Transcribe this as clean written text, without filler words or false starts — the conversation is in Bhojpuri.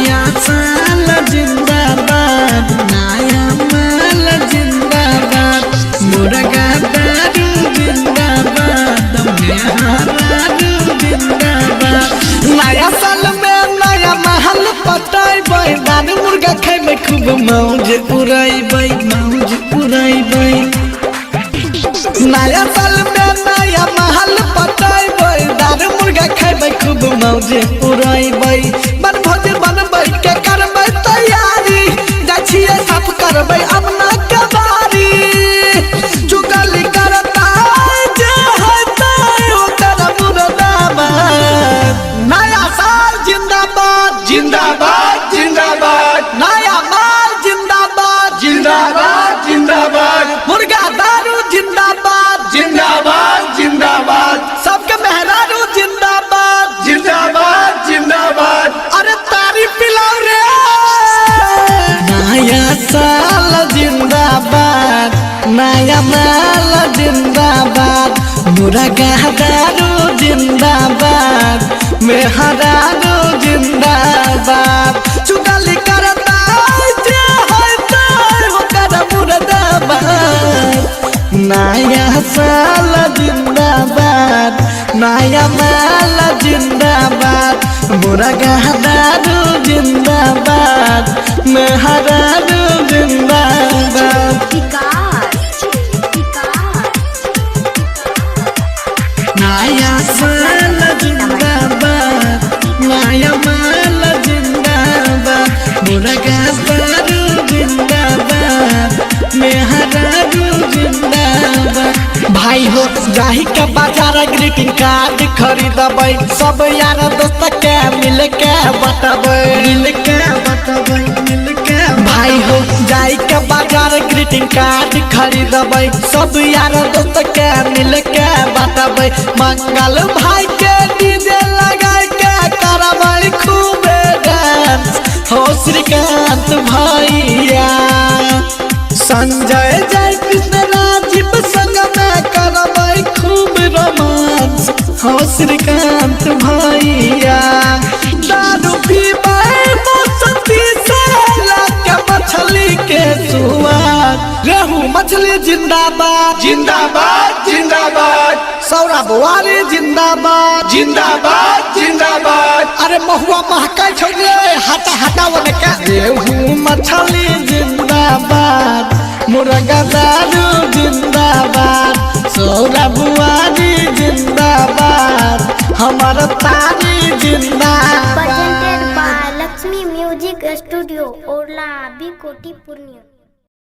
नया साल जिंदाबाद, नया माल जिंदाबाद, मुर्गा दारू जिंदाबाद, मेहरारू जिंदाबाद। नया साल में नया महल पटाइबै, दारू मुर्गा खैबै, खूब मौज उड़ैबै, मौज उड़ैबै। नया साल में नया महल पटाइबै, दारू मुर्गा खैबै, खूब मौज उड़ैबै। बनभोज बनबै के करबै तैयारी, जाइ छियै साफ करबै अपना कबारी। चुगली करता जे हेतै ओकर मुर्दाबाद। नया साल जिंदाबाद, जिंदाबाद जिंदाबाद नया माल जिंदाबाद, जिंदाबाद जिंदाबाद मुर्गा दारू जिंदाबाद, जिंदाबाद जिंदाबाद सबके मेहरारू जिंदाबाद, जिंदाबाद जिंदाबाद। अरे तारीफ पिलाओ रे। नया साल जिंदाबाद, नया माल जिंदाबाद, मुर्गा दारू जिंदाबाद, मेहरारू जिंदाबाद। चुगली करता जे हेतै ओकर मुर्दाबाद। नया साल जिंदाबाद, नया माल जिंदाबाद, मुर्गा दारू जिंदाबाद, मेहरारू जिंदाबाद। नया साल जिंदाबाद, नया माल जिंदाबाद, मुर्गा दारू जिंदाबाद, मेहरारू जिंदाबाद। भाई हो जाही के बाजार ग्रीटिंग कार्ड खरीदबै, सब यार दोस्त के मिल के बटबै, मिल के बटबै, मिल के। भाई हो जाई के बाजार ग्रीटिंग कार्ड खरीदबै, सब यार दोस्त के मिल के बटबै। मंगल भाई के डीजे लगाई के करबै खूबे डांस, हो श्रीकांत भैया संजय जय कृष्ण राजीव संग में करबै खूब रोमांस, हो श्रीकांत भैया। दारू पीबै मौसमी से लाके मछली के सुआद, रेहू मछली जिंदाबाद, जिंदाबाद जिंदाबाद सौरा बुआरी जिंदाबाद, जिंदाबाद जिंदाबाद। अरे महुआ महकै छौ रे, हटा हटा ओने का। रेहू मछली जिंदाबाद, मुर्गा दारू जिंदाबाद, सौरा बुआरी जिंदाबाद, हमार तारी जिंदाबाद। Presented by Lakshmi Music Studio, Orla, Bikoti, Purnia.